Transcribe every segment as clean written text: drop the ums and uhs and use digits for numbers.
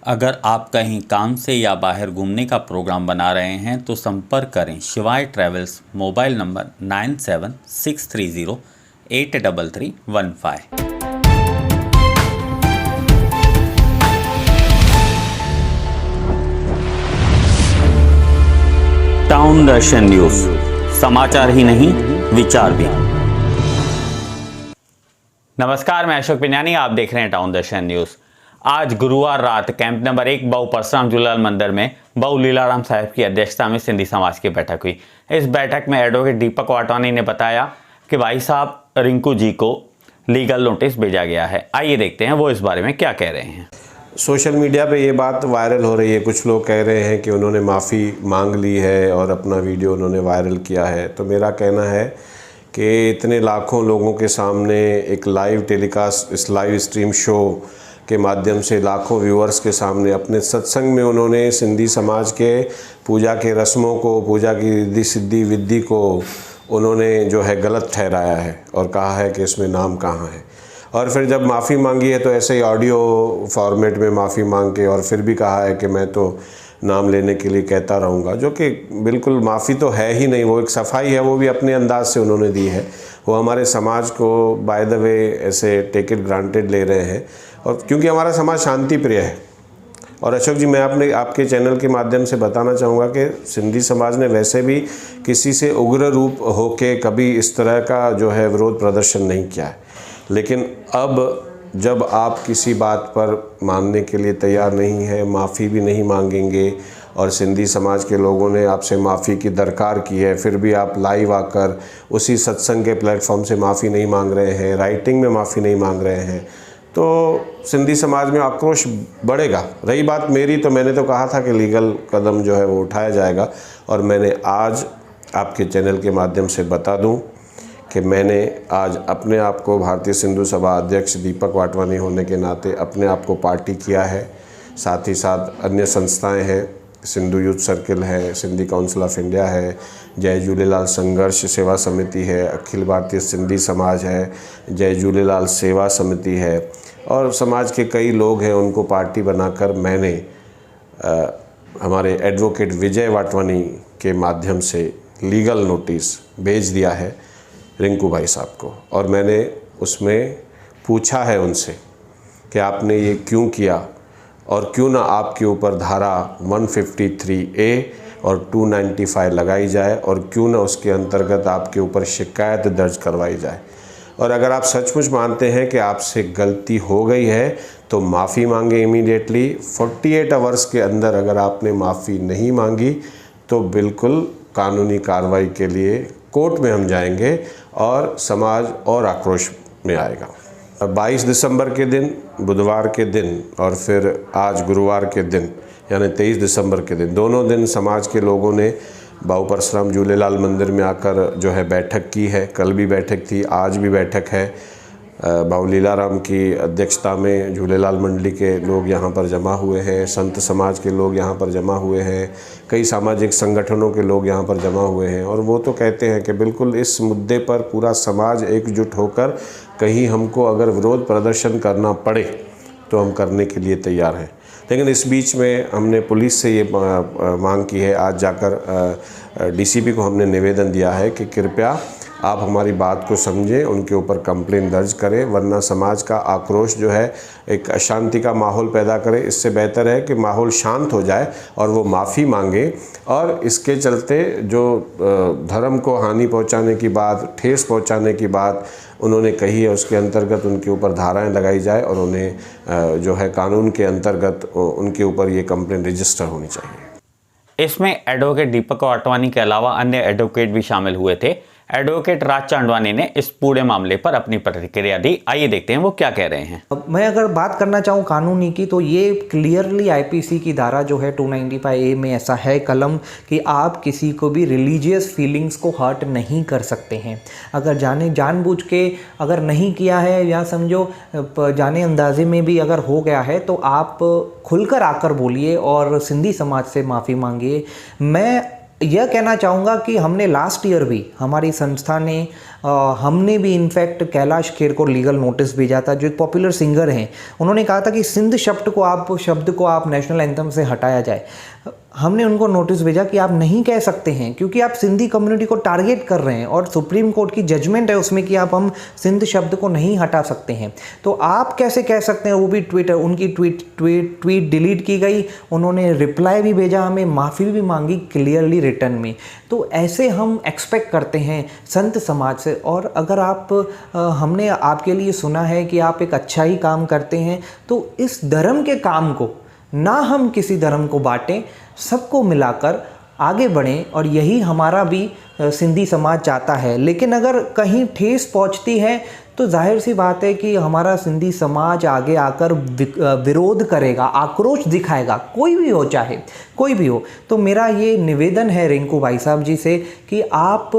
अगर आप कहीं काम से या बाहर घूमने का प्रोग्राम बना रहे हैं तो संपर्क करें शिवाय ट्रैवल्स। Mobile number 9763083315। टाउन दर्शन न्यूज, समाचार ही नहीं विचार भी। नमस्कार, मैं अशोक पिनियानी, आप देख रहे हैं टाउन दर्शन न्यूज। आज गुरुवार रात कैंप नंबर 1 बाऊ परसराम झूलेलाल मंदिर में बाऊ लीलाराम साहब की अध्यक्षता में सिंधी समाज की बैठक हुई। इस बैठक में एडवोकेट दीपक वाटवानी ने बताया कि भाई साहब रिंकू जी को लीगल नोटिस भेजा गया है। आइए देखते हैं वो इस बारे में क्या कह रहे हैं। सोशल मीडिया पे ये बात वायरल हो रही है। कुछ लोग कह रहे हैं कि उन्होंने माफ़ी मांग ली है और अपना वीडियो उन्होंने वायरल किया है। तो मेरा कहना है कि इतने लाखों लोगों के सामने एक लाइव टेलीकास्ट, इस लाइव स्ट्रीम शो के माध्यम से लाखों व्यूअर्स के सामने अपने सत्संग में उन्होंने सिंधी समाज के पूजा के रस्मों को, पूजा की रिद्धि सिद्धि विधि को उन्होंने जो है गलत ठहराया है और कहा है कि इसमें नाम कहाँ है। और फिर जब माफ़ी मांगी है तो ऐसे ही ऑडियो फॉर्मेट में माफ़ी मांग के और फिर भी कहा है कि मैं तो नाम लेने के लिए कहता रहूँगा, जो कि बिल्कुल माफ़ी तो है ही नहीं। वो एक सफाई है, वो भी अपने अंदाज से उन्होंने दी है। वो हमारे समाज को बाय द वे ऐसे टेक इट ग्रांटेड ले रहे हैं, और क्योंकि हमारा समाज शांति प्रिय है। और अशोक जी, मैं आपके चैनल के माध्यम से बताना चाहूँगा कि सिंधी समाज ने वैसे भी किसी से उग्र रूप होके कभी इस तरह का जो है विरोध प्रदर्शन नहीं किया है। लेकिन अब जब आप किसी बात पर मानने के लिए तैयार नहीं है, माफ़ी भी नहीं मांगेंगे, और सिंधी समाज के लोगों ने आपसे माफ़ी की दरकार की है, फिर भी आप लाइव आकर उसी सत्संग के प्लेटफॉर्म से माफ़ी नहीं मांग रहे हैं, राइटिंग में माफ़ी नहीं मांग रहे हैं, तो सिंधी समाज में आक्रोश बढ़ेगा। रही बात मेरी, तो मैंने तो कहा था कि लीगल कदम जो है वो उठाया जाएगा। और मैंने आज आपके चैनल के माध्यम से बता दूं कि मैंने आज अपने आप को भारतीय सिंधु सभा अध्यक्ष दीपक वाटवानी होने के नाते अपने आप को पार्टी किया है। साथ ही साथ अन्य संस्थाएं हैं, सिंधु यूथ सर्किल है, सिंधी काउंसिल ऑफ इंडिया है, जय झूलेलाल संघर्ष सेवा समिति है, अखिल भारतीय सिंधी समाज है, जय झूलेलाल सेवा समिति है, और समाज के कई लोग हैं। उनको पार्टी बनाकर मैंने हमारे एडवोकेट विजय वाटवानी के माध्यम से लीगल नोटिस भेज दिया है रिंकू भाई साहब को। और मैंने उसमें पूछा है उनसे कि आपने ये क्यों किया, और क्यों ना आपके ऊपर धारा 153A और 295 लगाई जाए, और क्यों ना उसके अंतर्गत आपके ऊपर शिकायत दर्ज करवाई जाए। और अगर आप सचमुच मानते हैं कि आपसे गलती हो गई है तो माफ़ी मांगे इमीडिएटली। 48 आवर्स के अंदर अगर आपने माफ़ी नहीं मांगी तो बिल्कुल कानूनी कार्रवाई के लिए कोर्ट में हम जाएंगे और समाज और आक्रोश में आएगा। 22 दिसंबर के दिन, बुधवार के दिन, और फिर आज गुरुवार के दिन यानी 23 दिसंबर के दिन, दोनों दिन समाज के लोगों ने बाऊ परसराम झूलेलाल मंदिर में आकर जो है बैठक की है। कल भी बैठक थी, आज भी बैठक है। बाऊ लीलाराम की अध्यक्षता में झूलेलाल मंडली के लोग यहाँ पर जमा हुए हैं, संत समाज के लोग यहाँ पर जमा हुए हैं, कई सामाजिक संगठनों के लोग यहाँ पर जमा हुए हैं। और वो तो कहते हैं कि बिल्कुल इस मुद्दे पर पूरा समाज एकजुट होकर कहीं हमको अगर विरोध प्रदर्शन करना पड़े तो हम करने के लिए तैयार हैं। लेकिन इस बीच में हमने पुलिस से ये मांग की है, आज जाकर डीसीपी को हमने निवेदन दिया है कि कृपया आप हमारी बात को समझें, उनके ऊपर कंप्लेन दर्ज करें, वरना समाज का आक्रोश जो है एक अशांति का माहौल पैदा करे। इससे बेहतर है कि माहौल शांत हो जाए और वो माफ़ी मांगे। और इसके चलते जो धर्म को हानि पहुंचाने की बात, ठेस पहुंचाने की बात उन्होंने कही है, उसके अंतर्गत उनके ऊपर धाराएं लगाई जाए और उन्हें जो है कानून के अंतर्गत उनके ऊपर ये कंप्लेन रजिस्टर होनी चाहिए। इसमें एडवोकेट दीपक वाटवानी के अलावा अन्य एडवोकेट भी शामिल हुए थे। एडवोकेट राज चांदवानी ने इस पूरे मामले पर अपनी प्रतिक्रिया दी। आइए देखते हैं वो क्या कह रहे हैं। मैं अगर बात करना चाहूँ कानूनी की, तो ये क्लियरली आईपीसी की धारा जो है 295A में ऐसा है कलम कि आप किसी को भी रिलीजियस फीलिंग्स को हर्ट नहीं कर सकते हैं। अगर जानबूझ के अगर नहीं किया है, या समझो जाने अंदाजे में भी अगर हो गया है, तो आप खुलकर आकर बोलिए और सिंधी समाज से माफ़ी मांगिए। मैं यह कहना चाहूँगा कि हमने लास्ट ईयर भी हमारी संस्था ने हमने भी इनफैक्ट कैलाश खेर को लीगल नोटिस भेजा था, जो एक पॉपुलर सिंगर हैं। उन्होंने कहा था कि सिंध शब्द को आप नेशनल एंथम से हटाया जाए। हमने उनको नोटिस भेजा कि आप नहीं कह सकते हैं, क्योंकि आप सिंधी कम्युनिटी को टारगेट कर रहे हैं और सुप्रीम कोर्ट की जजमेंट है उसमें कि आप हम सिंध शब्द को नहीं हटा सकते हैं। तो आप कैसे कह सकते हैं। वो भी उनकी ट्वीट डिलीट की गई, उन्होंने रिप्लाई भी भेजा, हमें माफ़ी भी मांगी क्लियरली रिटर्न में। तो ऐसे हम एक्सपेक्ट करते हैं संत समाज से। और अगर हमने आपके लिए सुना है कि आप एक अच्छा ही काम करते हैं, तो इस धर्म के काम को ना हम किसी धर्म को बांटें, सबको मिलाकर आगे बढ़ें, और यही हमारा भी सिंधी समाज चाहता है। लेकिन अगर कहीं ठेस पहुंचती है तो जाहिर सी बात है कि हमारा सिंधी समाज आगे आकर विरोध करेगा, आक्रोश दिखाएगा, कोई भी हो, चाहे कोई भी हो। तो मेरा ये निवेदन है रिंकू भाई साहब जी से कि आप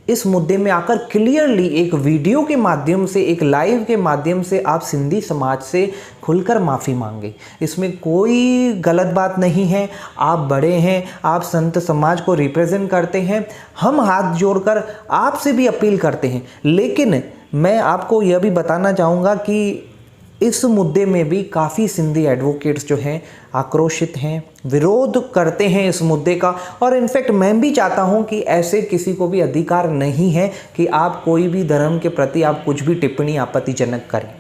इस मुद्दे में आकर क्लियरली एक वीडियो के माध्यम से, एक लाइव के माध्यम से आप सिंधी समाज से खुलकर माफ़ी मांगे। इसमें कोई गलत बात नहीं है। आप बड़े हैं, आप संत समाज को रिप्रेजेंट करते हैं। हम हाथ जोड़कर आपसे भी अपील करते हैं। लेकिन मैं आपको यह भी बताना चाहूँगा कि इस मुद्दे में भी काफ़ी सिंधी एडवोकेट्स जो हैं आक्रोशित हैं, विरोध करते हैं इस मुद्दे का। और इनफैक्ट मैं भी चाहता हूं कि ऐसे किसी को भी अधिकार नहीं है कि आप कोई भी धर्म के प्रति आप कुछ भी टिप्पणी आपत्तिजनक करें।